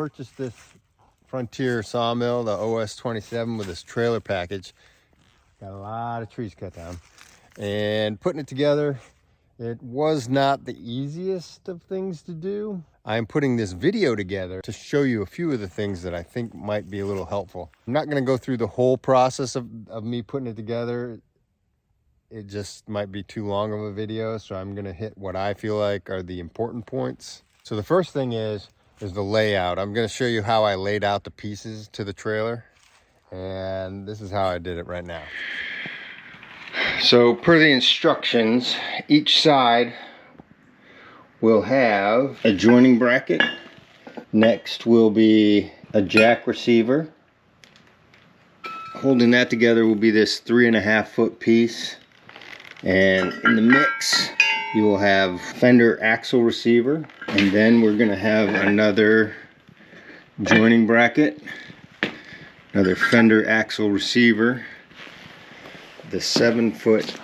purchased this Frontier sawmill, the OS27, with this trailer package. Got a lot of trees cut down. And putting it together, it was not the easiest of things to do. I'm putting this video together to show you a few of the things that I think might be a little helpful. I'm not going to go through the whole process of me putting it together. It just might be too long of a video, so I'm going to hit what I feel like are the important points. So the first thing is the layout. I'm going to show you how I laid out the pieces to the trailer, and this is how I did it right now. So per the instructions, each side will have a joining bracket. Next will be a jack receiver. Holding that together will be this 3.5 foot piece. And in the mix, you will have fender axle receiver. And then we're gonna have another joining bracket, another fender axle receiver, the 7 foot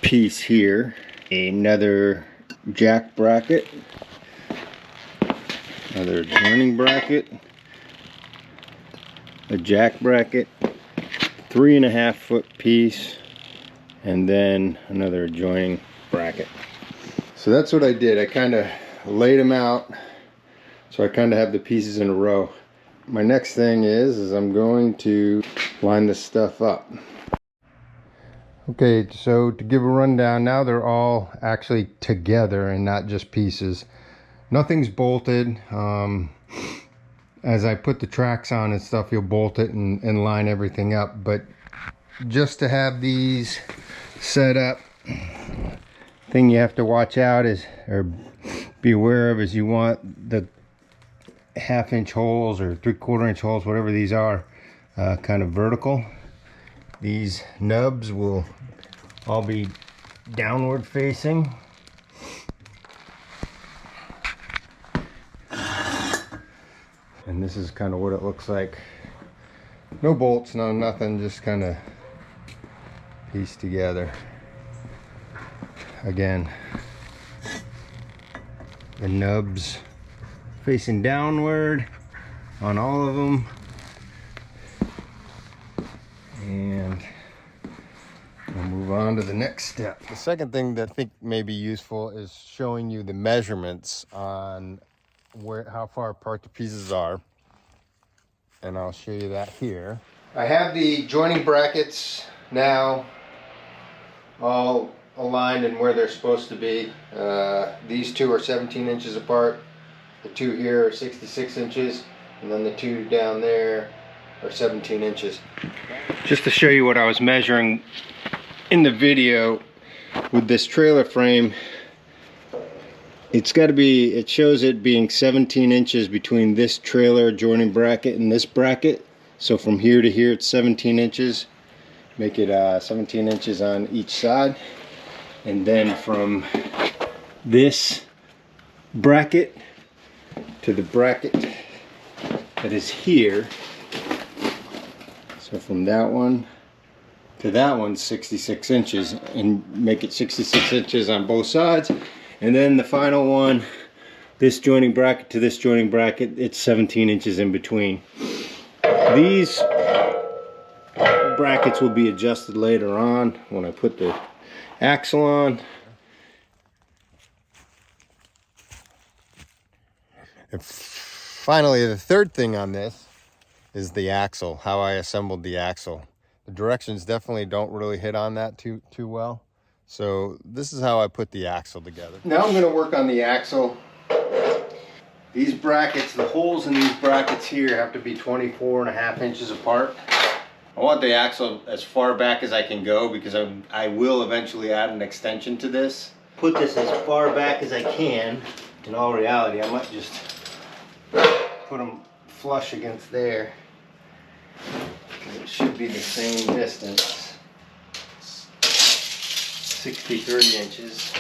piece here, another jack bracket, another joining bracket, a jack bracket, 3.5 foot piece, and then another joining bracket. So that's what I did. I kind of laid them out so I kind of have the pieces in a row. My next thing is I'm going to line this stuff up. Okay, so to give a rundown, now they're all actually together and not just pieces. Nothing's bolted. As I put the tracks on and stuff, you'll bolt it and line everything up. But just to have these set up, thing you have to watch out is, or be aware of, is you want the 1/2 inch holes or 3/4 inch holes, whatever these are, kind of vertical. These nubs will all be downward facing. And this is kind of what it looks like. No bolts, no nothing, just kind of pieced together. Again, the nubs facing downward on all of them. And we'll move on to the next step. The second thing that I think may be useful is showing you the measurements on how far apart the pieces are. And I'll show you that here. I have the joining brackets now all aligned and where they're supposed to be. These two are 17 inches apart. The two here are 66 inches. And then the two down there are 17 inches. Just to show you what I was measuring in the video with this trailer frame, it's got to be, it shows it being 17 inches between this trailer joining bracket and this bracket. So from here to here it's 17 inches. Make it 17 inches on each side. And then from this bracket to the bracket that is here, so from that one to that one, 66 inches, and make it 66 inches on both sides. And then the final one, this joining bracket to this joining bracket, it's 17 inches in between. These brackets will be adjusted later on when I put the axle on. And finally, the third thing on this is the axle, how I assembled the axle. The directions definitely don't really hit on that too well. So this is how I put the axle together. Now I'm going to work on the axle. These brackets, the holes in these brackets here have to be 24.5 inches apart. I want the axle as far back as I can go because I will eventually add an extension to this. Put this as far back as I can. In all reality, I might just put them flush against there. It should be the same distance. 63 inches.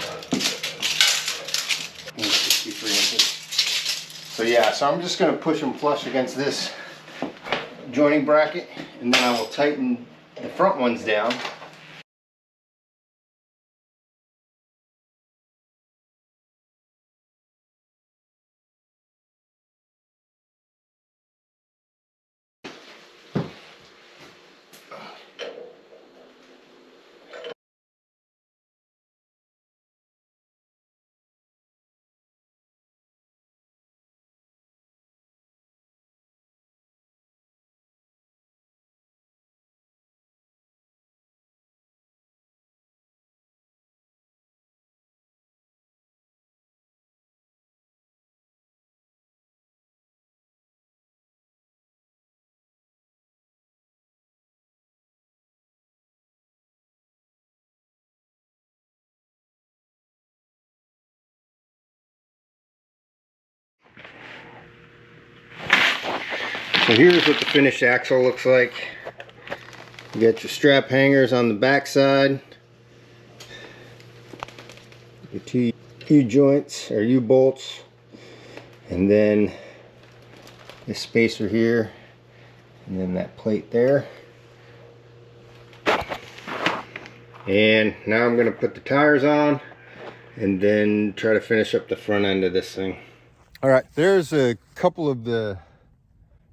63 inches. So yeah, so I'm just going to push them flush against this joining bracket, and then I will tighten the front ones down. So here's what the finished axle looks like. You got your strap hangers on the back side, your two U-joints or U-bolts, and then this spacer here, and then that plate there. And now I'm going to put the tires on and then try to finish up the front end of this thing. All right, there's a couple of the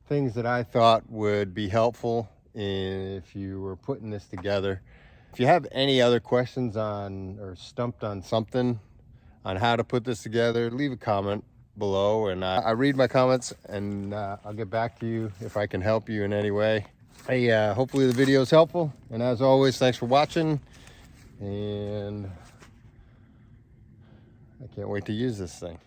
things that I thought would be helpful if you were putting this together. If you have any other questions on or stumped on something on how to put this together, leave a comment below, and I read my comments, and I'll get back to you if I can help you in any way. Hey, hopefully the video is helpful, and as always, thanks for watching, and I can't wait to use this thing.